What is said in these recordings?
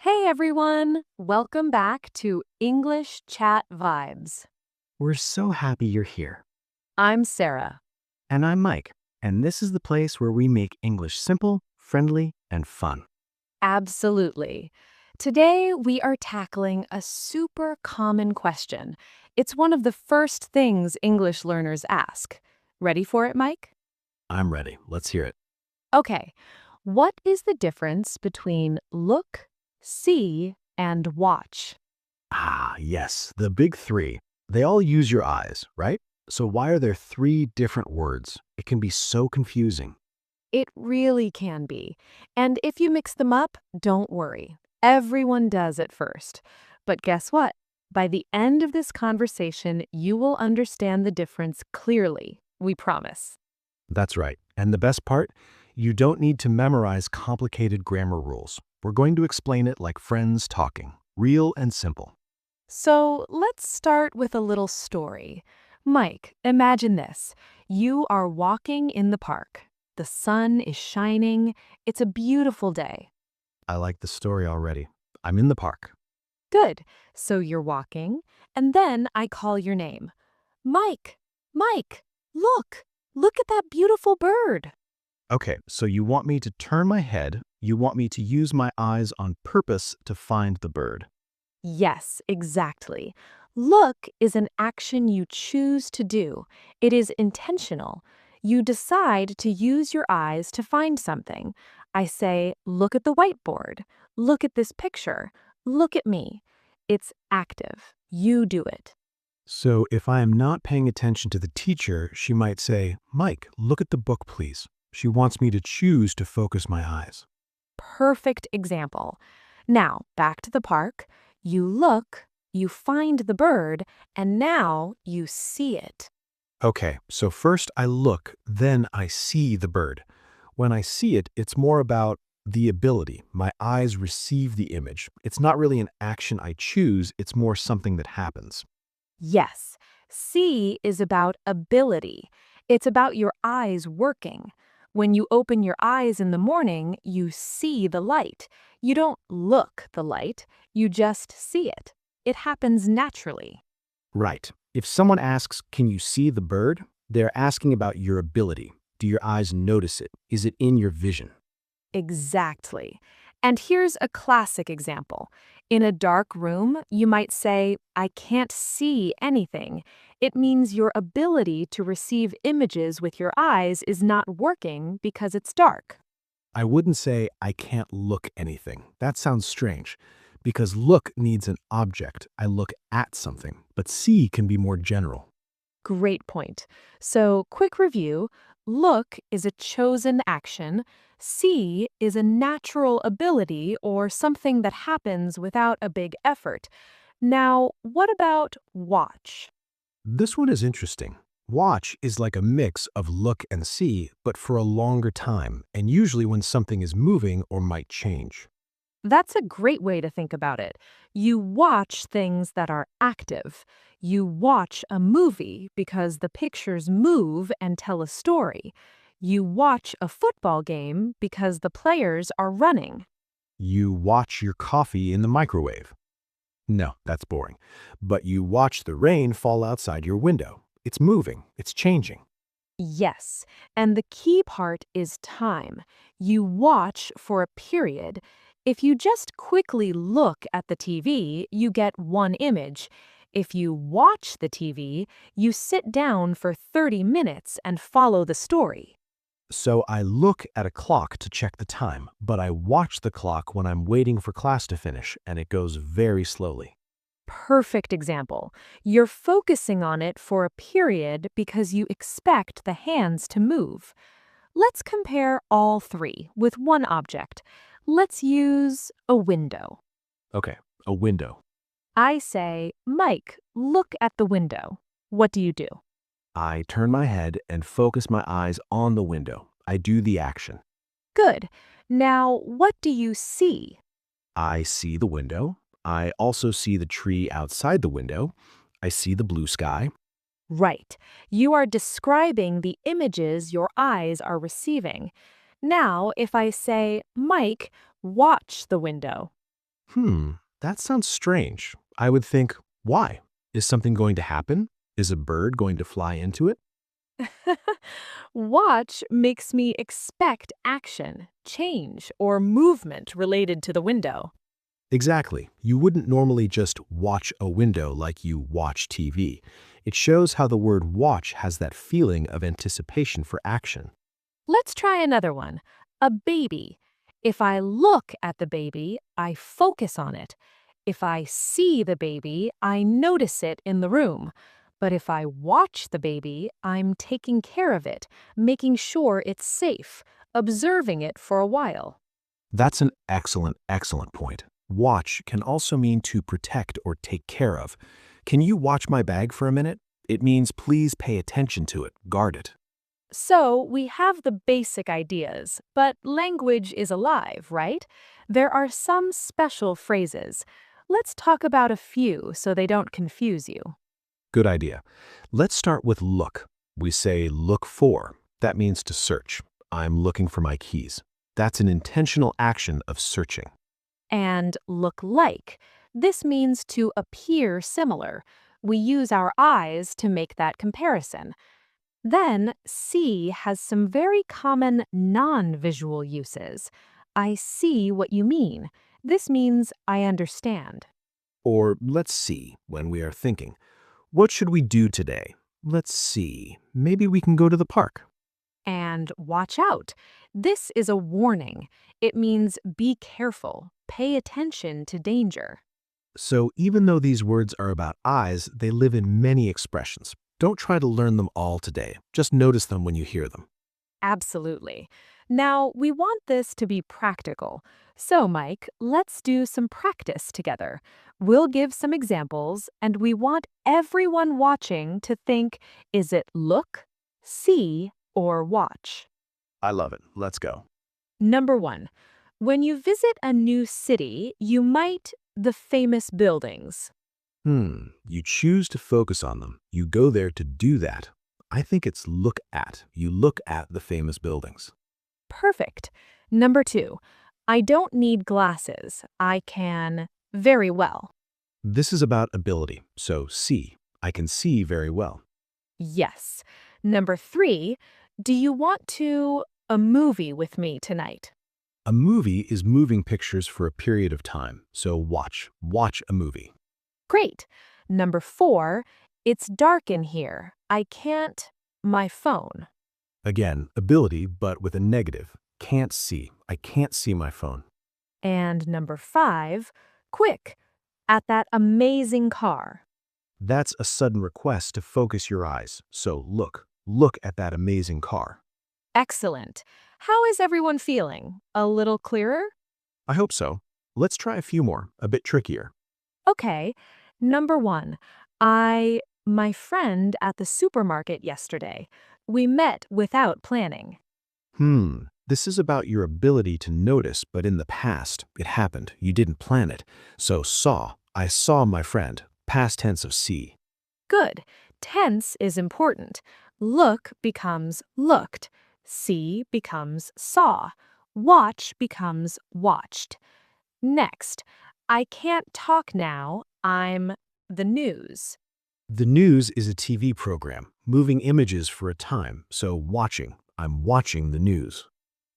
Hey everyone! Welcome back to English Chat Vibes. We're so happy you're here. I'm Sarah. And I'm Mike. And this is the place where we make English simple, friendly, and fun. Absolutely. Today we are tackling a super common question. It's one of the first things English learners ask. Ready for it, Mike? I'm ready. Let's hear it. Okay. What is the difference between look, see, and watch? Ah, yes, the big three. They all use your eyes, right? So why are there three different words? It can be so confusing. It really can be. And if you mix them up, don't worry. Everyone does at first. But guess what? By the end of this conversation, you will understand the difference clearly. We promise. That's right. And the best part? You don't need to memorize complicated grammar rules. We're going to explain it like friends talking, real and simple. So let's start with a little story. Mike, imagine this. You are walking in the park. The sun is shining. It's a beautiful day. I like the story already. I'm in the park. Good. So you're walking, and then I call your name. Mike, Mike, look, look at that beautiful bird. Okay, so you want me to turn my head, you want me to use my eyes on purpose to find the bird. Yes, exactly. Look is an action you choose to do. It is intentional. You decide to use your eyes to find something. I say, look at the whiteboard. Look at this picture. Look at me. It's active. You do it. So if I am not paying attention to the teacher, she might say, Mike, look at the book, please. She wants me to choose to focus my eyes. Perfect example. Now, back to the park. You look, you find the bird, and now you see it. Okay, so first I look, then I see the bird. When I see it, it's more about the ability. My eyes receive the image. It's not really an action I choose, it's more something that happens. Yes, see is about ability. It's about your eyes working. When you open your eyes in the morning, you see the light. You don't look the light, you just see it. It happens naturally. Right. If someone asks, can you see the bird? They're asking about your ability. Do your eyes notice it? Is it in your vision? Exactly. And here's a classic example. In a dark room, you might say, I can't see anything. It means your ability to receive images with your eyes is not working because it's dark. I wouldn't say I can't look anything. That sounds strange. Because look needs an object. I look at something. But see can be more general. Great point. So, quick review. Look is a chosen action. See is a natural ability or something that happens without a big effort. Now, what about watch? This one is interesting. Watch is like a mix of look and see, but for a longer time, and usually when something is moving or might change. That's a great way to think about it. You watch things that are active. You watch a movie because the pictures move and tell a story. You watch a football game because the players are running. You watch your coffee in the microwave. No, that's boring. But you watch the rain fall outside your window. It's moving, it's changing. Yes, and the key part is time. You watch for a period. If you just quickly look at the TV, you get one image. If you watch the TV, you sit down for 30 minutes and follow the story. So I look at a clock to check the time, but I watch the clock when I'm waiting for class to finish, and it goes very slowly. Perfect example. You're focusing on it for a period because you expect the hands to move. Let's compare all three with one object. Let's use a window. Okay, a window. I say, Mike, look at the window. What do you do? I turn my head and focus my eyes on the window. I do the action. Good. Now, what do you see? I see the window. I also see the tree outside the window. I see the blue sky. Right. You are describing the images your eyes are receiving. Now, if I say, Mike, watch the window. Hmm, that sounds strange. I would think, why? Is something going to happen? Is a bird going to fly into it? Watch makes me expect action, change, or movement related to the window. Exactly. You wouldn't normally just watch a window like you watch TV. It shows how the word watch has that feeling of anticipation for action. Let's try another one. A baby. If I look at the baby, I focus on it. If I see the baby, I notice it in the room. But if I watch the baby, I'm taking care of it, making sure it's safe, observing it for a while. That's an excellent, excellent point. Watch can also mean to protect or take care of. Can you watch my bag for a minute? It means please pay attention to it, guard it. So we have the basic ideas, but language is alive, right? There are some special phrases. Let's talk about a few so they don't confuse you. Good idea. Let's start with look. We say look for. That means to search. I'm looking for my keys. That's an intentional action of searching. And look like. This means to appear similar. We use our eyes to make that comparison. Then, see has some very common non-visual uses. I see what you mean. This means I understand. Or let's see when we are thinking. What should we do today? Let's see. Maybe we can go to the park. And watch out. This is a warning. It means be careful, pay attention to danger. So even though these words are about eyes, they live in many expressions. Don't try to learn them all today. Just notice them when you hear them. Absolutely. Now, we want this to be practical. So, Mike, let's do some practice together. We'll give some examples, and we want everyone watching to think, is it look, see, or watch? I love it. Let's go. Number one, when you visit a new city, you might the famous buildings. You choose to focus on them. You go there to do that. I think it's look at. You look at the famous buildings. Perfect. Number two, I don't need glasses. I can very well. This is about ability, so see. I can see very well. Yes. Number three, do you want to a movie with me tonight? A movie is moving pictures for a period of time, so watch. Watch a movie. Great. Number four, it's dark in here. I can't my phone. Again, ability, but with a negative. Can't see. I can't see my phone. And number five, quick, at that amazing car. That's a sudden request to focus your eyes, so look. Look at that amazing car. Excellent. How is everyone feeling? A little clearer? I hope so. Let's try a few more, a bit trickier. Okay. Number one, my friend at the supermarket yesterday. We met without planning. This is about your ability to notice, but in the past, it happened. You didn't plan it. So saw. I saw my friend. Past tense of see. Good. Tense is important. Look becomes looked. See becomes saw. Watch becomes watched. Next, I can't talk now. I'm the news. The news is a TV program, moving images for a time, so watching. I'm watching the news.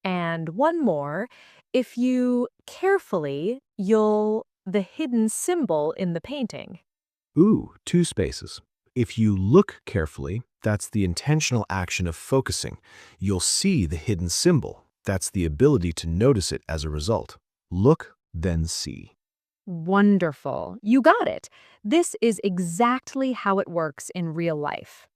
And one more, if you carefully, you'll the hidden symbol in the painting. Ooh, two spaces. If you look carefully, that's the intentional action of focusing. You'll see the hidden symbol. That's the ability to notice it as a result. Look, then see. Wonderful. You got it. This is exactly how it works in real life.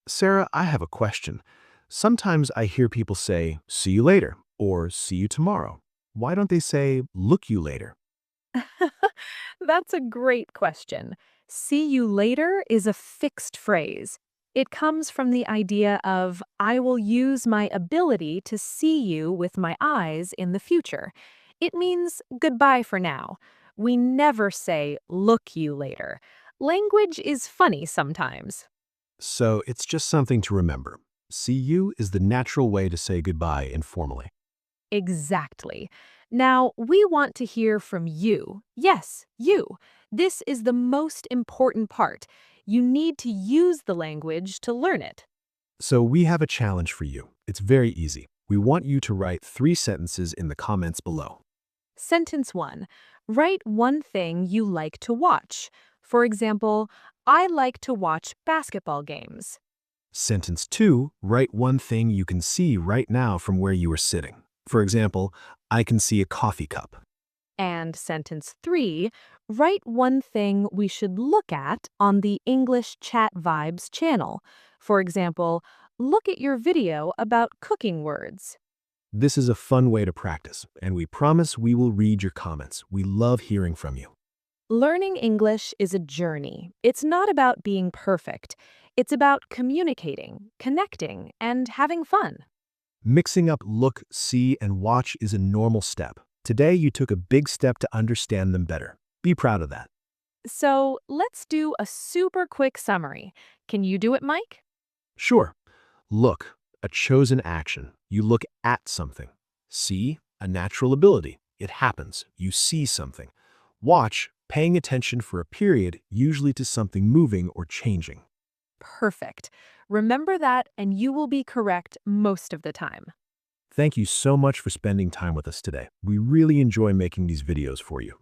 Sarah, I have a question. Sometimes I hear people say, see you later, or see you tomorrow. Why don't they say, look you later? That's a great question. See you later is a fixed phrase. It comes from the idea of I will use my ability to see you with my eyes in the future. It means goodbye for now. We never say look you later. Language is funny sometimes. So it's just something to remember. See you is the natural way to say goodbye informally. Exactly. Now, we want to hear from you. Yes, you. This is the most important part. You need to use the language to learn it. So we have a challenge for you. It's very easy. We want you to write 3 sentences in the comments below. Sentence 1. Write one thing you like to watch. For example, I like to watch basketball games. Sentence 2, write one thing you can see right now from where you are sitting. For example, I can see a coffee cup. And sentence 3, write one thing we should look at on the English Chat Vibes channel. For example, look at your video about cooking words. This is a fun way to practice, and we promise we will read your comments. We love hearing from you. Learning English is a journey. It's not about being perfect. It's about communicating, connecting, and having fun. Mixing up look, see, and watch is a normal step. Today, you took a big step to understand them better. Be proud of that. So let's do a super quick summary. Can you do it, Mike? Sure. Look, a chosen action. You look at something. See, a natural ability. It happens. You see something. Watch, paying attention for a period, usually to something moving or changing. Perfect. Remember that, and you will be correct most of the time. Thank you so much for spending time with us today. We really enjoy making these videos for you.